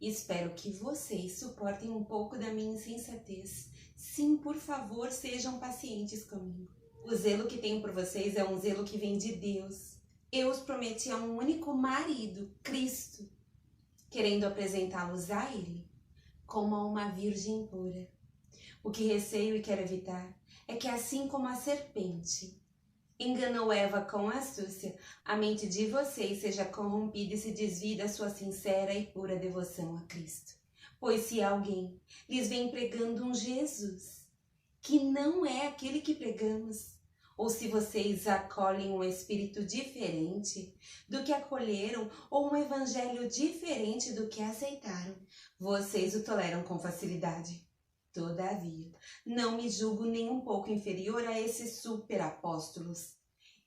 Espero que vocês suportem um pouco da minha insensatez. Sim, por favor, sejam pacientes comigo. O zelo que tenho por vocês é um zelo que vem de Deus. Eu os prometi a um único marido, Cristo, querendo apresentá-los a Ele como a uma virgem pura. O que receio e quero evitar é que, assim como a serpente enganou Eva com astúcia, a mente de vocês seja corrompida e se desvie da sua sincera e pura devoção a Cristo. Pois se alguém lhes vem pregando um Jesus que não é aquele que pregamos, ou se vocês acolhem um espírito diferente do que acolheram, ou um evangelho diferente do que aceitaram, vocês o toleram com facilidade. Todavia, não me julgo nem um pouco inferior a esses superapóstolos.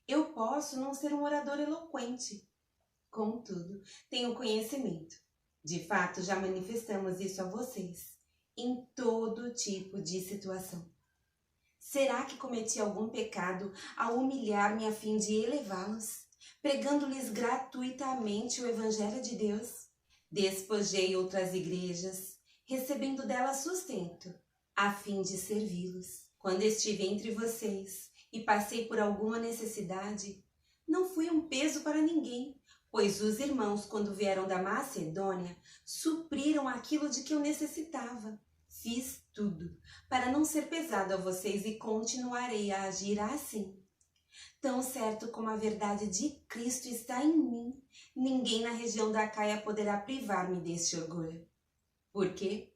Eu posso não ser um orador eloquente, contudo, tenho conhecimento. De fato, já manifestamos isso a vocês, em todo tipo de situação. Será que cometi algum pecado ao humilhar-me a fim de elevá-los, pregando-lhes gratuitamente o Evangelho de Deus? Despojei outras igrejas, recebendo delas sustento, a fim de servi-los. Quando estive entre vocês e passei por alguma necessidade, não fui um peso para ninguém, pois os irmãos, quando vieram da Macedônia, supriram aquilo de que eu necessitava. Fiz tudo para não ser pesado a vocês e continuarei a agir assim. Tão certo como a verdade de Cristo está em mim, ninguém na região da Acaia poderá privar-me deste orgulho. Por quê?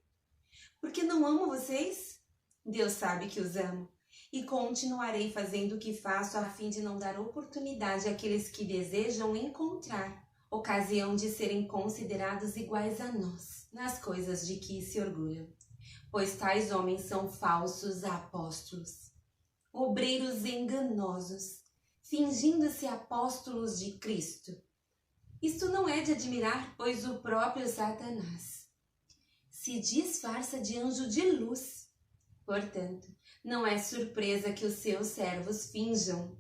Porque não amo vocês? Deus sabe que os amo e continuarei fazendo o que faço a fim de não dar oportunidade àqueles que desejam encontrar ocasião de serem considerados iguais a nós nas coisas de que se orgulham. Pois tais homens são falsos apóstolos, obreiros enganosos, fingindo-se apóstolos de Cristo. Isto não é de admirar, pois o próprio Satanás se disfarça de anjo de luz. Portanto, não é surpresa que os seus servos finjam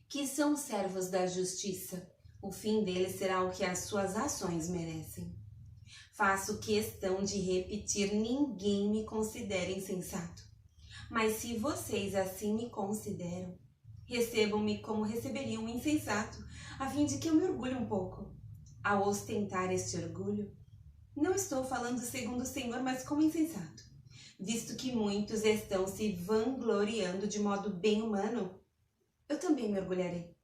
que são servos da justiça. O fim deles será o que as suas ações merecem. Faço questão de repetir, ninguém me considera insensato. Mas se vocês assim me consideram, recebam-me como receberiam um insensato, a fim de que eu me orgulhe um pouco. Ao ostentar este orgulho, não estou falando segundo o Senhor, mas como insensato, visto que muitos estão se vangloriando de modo bem humano. Eu também me orgulharei.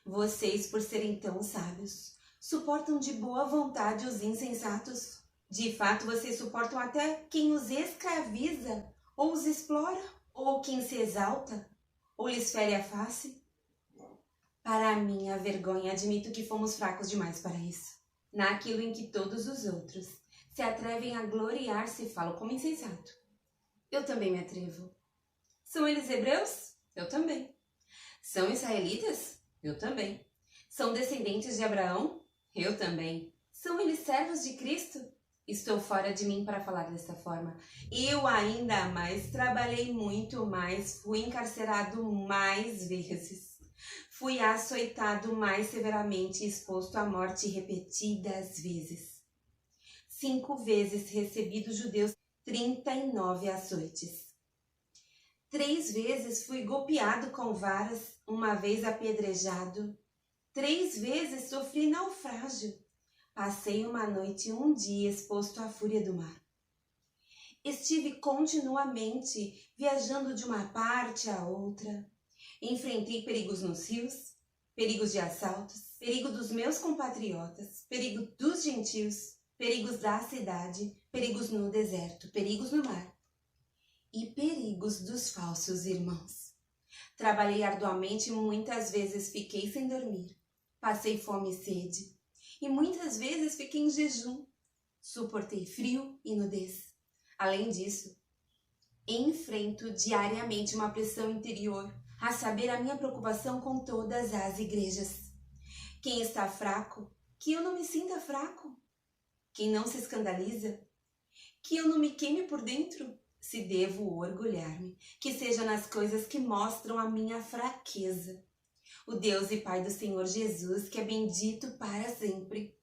Vocês, por serem tão sábios, suportam de boa vontade os insensatos? De fato, vocês suportam até quem os escraviza, ou os explora, ou quem se exalta, ou lhes fere a face? Para minha vergonha, admito que fomos fracos demais para isso. Naquilo em que todos os outros se atrevem a gloriar-se, falo como insensato. Eu também me atrevo. São eles hebreus? Eu também. São israelitas? Eu também. São descendentes de Abraão? Eu também. São eles servos de Cristo? Estou fora de mim para falar dessa forma. Eu ainda mais trabalhei muito mais, fui encarcerado mais vezes. Fui açoitado mais severamente e exposto à morte repetidas vezes. 5 vezes recebi dos judeus 39 açoites. 3 vezes fui golpeado com varas, uma vez apedrejado. 3 vezes sofri naufrágio. Passei uma noite e um dia exposto à fúria do mar. Estive continuamente viajando de uma parte a outra. Enfrentei perigos nos rios, perigos de assaltos, perigo dos meus compatriotas, perigo dos gentios, perigos da cidade, perigos no deserto, perigos no mar e perigos dos falsos irmãos. Trabalhei arduamente e muitas vezes fiquei sem dormir. Passei fome e sede e muitas vezes fiquei em jejum. Suportei frio e nudez. Além disso, enfrento diariamente uma pressão interior, a saber, a minha preocupação com todas as igrejas. Quem está fraco, que eu não me sinta fraco. Quem não se escandaliza, que eu não me queime por dentro. Se devo orgulhar-me, que seja nas coisas que mostram a minha fraqueza. O Deus e Pai do Senhor Jesus, que é bendito para sempre,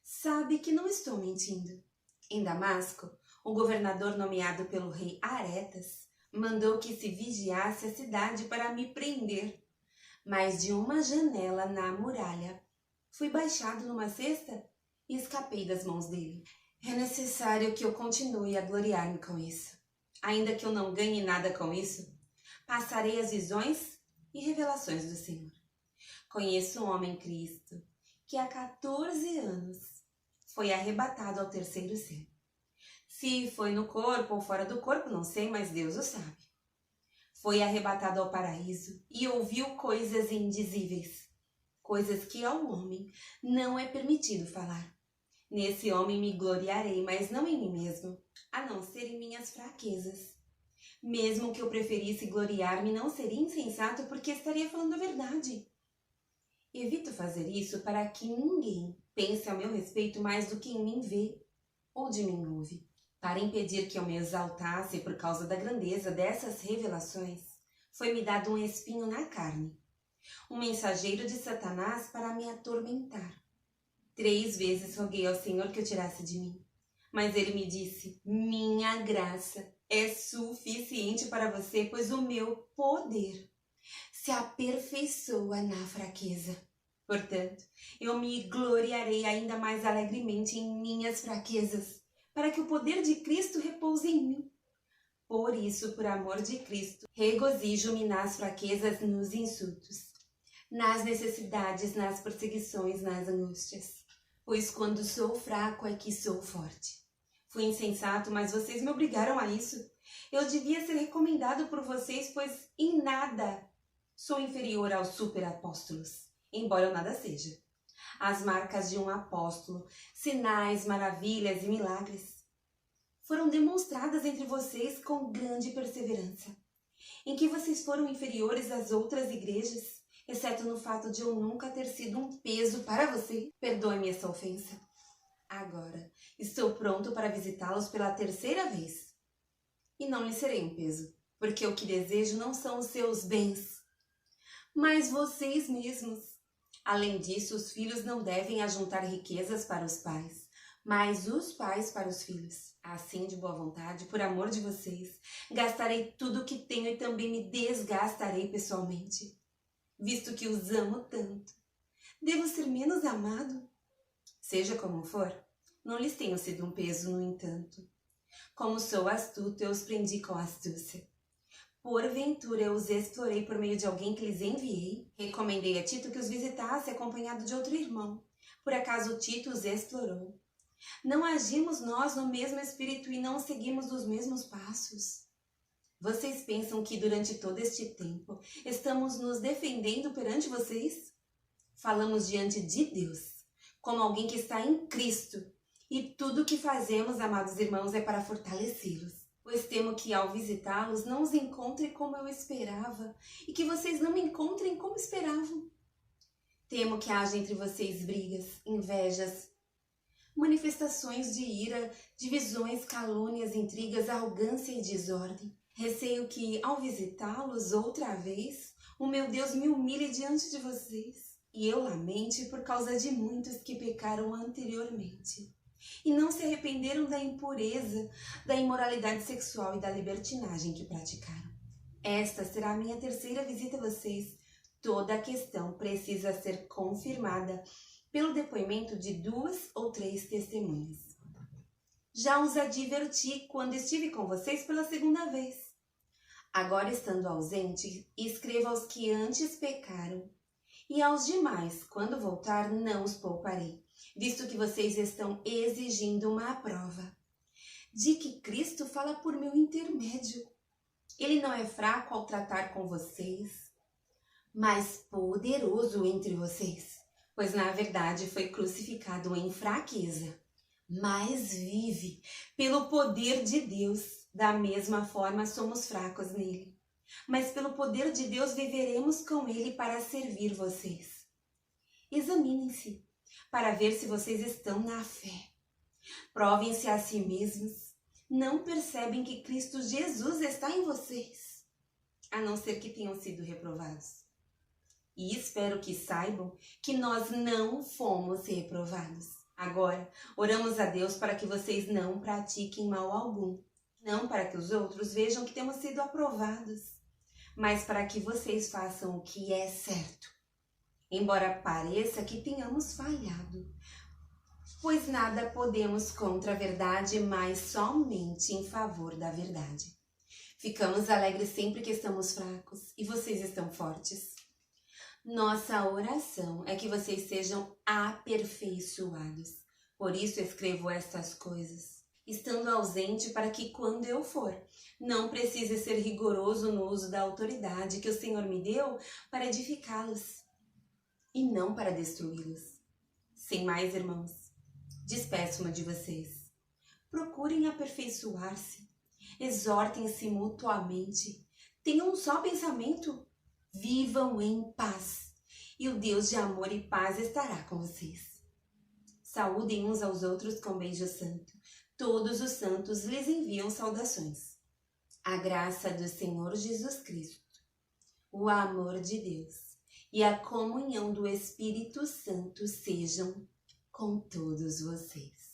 sabe que não estou mentindo. Em Damasco, o governador nomeado pelo rei Aretas mandou que se vigiasse a cidade para me prender. Mas de uma janela na muralha, fui baixado numa cesta e escapei das mãos dele. É necessário que eu continue a gloriar-me com isso. Ainda que eu não ganhe nada com isso, passarei as visões e revelações do Senhor. Conheço um homem Cristo que há 14 anos foi arrebatado ao terceiro céu. Se foi no corpo ou fora do corpo, não sei, mas Deus o sabe. Foi arrebatado ao paraíso e ouviu coisas indizíveis, coisas que ao homem não é permitido falar. Nesse homem me gloriarei, mas não em mim mesmo, a não ser em minhas fraquezas. Mesmo que eu preferisse gloriar-me, não seria insensato, porque estaria falando a verdade. Evito fazer isso para que ninguém pense ao meu respeito mais do que em mim vê ou de mim ouve. Para impedir que eu me exaltasse por causa da grandeza dessas revelações, foi-me dado um espinho na carne, um mensageiro de Satanás para me atormentar. 3 vezes roguei ao Senhor que o tirasse de mim, mas ele me disse: minha graça é suficiente para você, pois o meu poder se aperfeiçoa na fraqueza. Portanto, eu me gloriarei ainda mais alegremente em minhas fraquezas, para que o poder de Cristo repouse em mim. Por isso, por amor de Cristo, regozijo-me nas fraquezas, nos insultos, nas necessidades, nas perseguições, nas angústias. Pois quando sou fraco é que sou forte. Fui insensato, mas vocês me obrigaram a isso. Eu devia ser recomendado por vocês, pois em nada sou inferior aos superapóstolos, embora eu nada seja. As marcas de um apóstolo, sinais, maravilhas e milagres foram demonstradas entre vocês com grande perseverança. Em que vocês foram inferiores às outras igrejas, exceto no fato de eu nunca ter sido um peso para você. Perdoe-me essa ofensa. Agora estou pronto para visitá-los pela 3ª vez. E não lhe serei um peso, porque o que desejo não são os seus bens, mas vocês mesmos. Além disso, os filhos não devem ajuntar riquezas para os pais, mas os pais para os filhos. Assim, de boa vontade, por amor de vocês, gastarei tudo o que tenho e também me desgastarei pessoalmente, visto que os amo tanto. Devo ser menos amado? Seja como for, não lhes tenho sido um peso, no entanto. Como sou astuto, eu os prendi com astúcia. Porventura eu os explorei por meio de alguém que lhes enviei? Recomendei a Tito que os visitasse acompanhado de outro irmão. Por acaso Tito os explorou? Não agimos nós no mesmo espírito e não seguimos os mesmos passos? Vocês pensam que durante todo este tempo estamos nos defendendo perante vocês? Falamos diante de Deus, como alguém que está em Cristo, e tudo o que fazemos, amados irmãos, é para fortalecê-los. Pois temo que ao visitá-los não os encontre como eu esperava e que vocês não me encontrem como esperavam. Temo que haja entre vocês brigas, invejas, manifestações de ira, divisões, calúnias, intrigas, arrogância e desordem. Receio que, ao visitá-los outra vez, o meu Deus me humilhe diante de vocês e eu lamente por causa de muitos que pecaram anteriormente e não se arrependeram da impureza, da imoralidade sexual e da libertinagem que praticaram. Esta será a minha 3ª visita a vocês. Toda a questão precisa ser confirmada pelo depoimento de 2 ou 3 testemunhas. Já os adverti quando estive com vocês pela 2ª vez. Agora, estando ausente, escreva aos que antes pecaram, e aos demais, quando voltar, não os pouparei, visto que vocês estão exigindo uma prova de que Cristo fala por meu intermédio. Ele não é fraco ao tratar com vocês, mas poderoso entre vocês, pois na verdade foi crucificado em fraqueza, mas vive pelo poder de Deus. Da mesma forma somos fracos nele, mas pelo poder de Deus viveremos com ele para servir vocês. Examinem-se para ver se vocês estão na fé. Provem-se a si mesmos. Não percebem que Cristo Jesus está em vocês, a não ser que tenham sido reprovados. E espero que saibam que nós não fomos reprovados. Agora, oramos a Deus para que vocês não pratiquem mal algum, não para que os outros vejam que temos sido aprovados, mas para que vocês façam o que é certo, embora pareça que tenhamos falhado. Pois nada podemos contra a verdade, mas somente em favor da verdade. Ficamos alegres sempre que estamos fracos e vocês estão fortes. Nossa oração é que vocês sejam aperfeiçoados. Por isso escrevo estas coisas, estando ausente, para que quando eu for, não precise ser rigoroso no uso da autoridade que o Senhor me deu para edificá-los e não para destruí-los. Sem mais, irmãos, despeço-me de vocês. Procurem aperfeiçoar-se, exortem-se mutuamente, tenham um só pensamento, vivam em paz, e o Deus de amor e paz estará com vocês. Saúdem uns aos outros com beijo santo. Todos os santos lhes enviam saudações. A graça do Senhor Jesus Cristo, o amor de Deus e a comunhão do Espírito Santo sejam com todos vocês.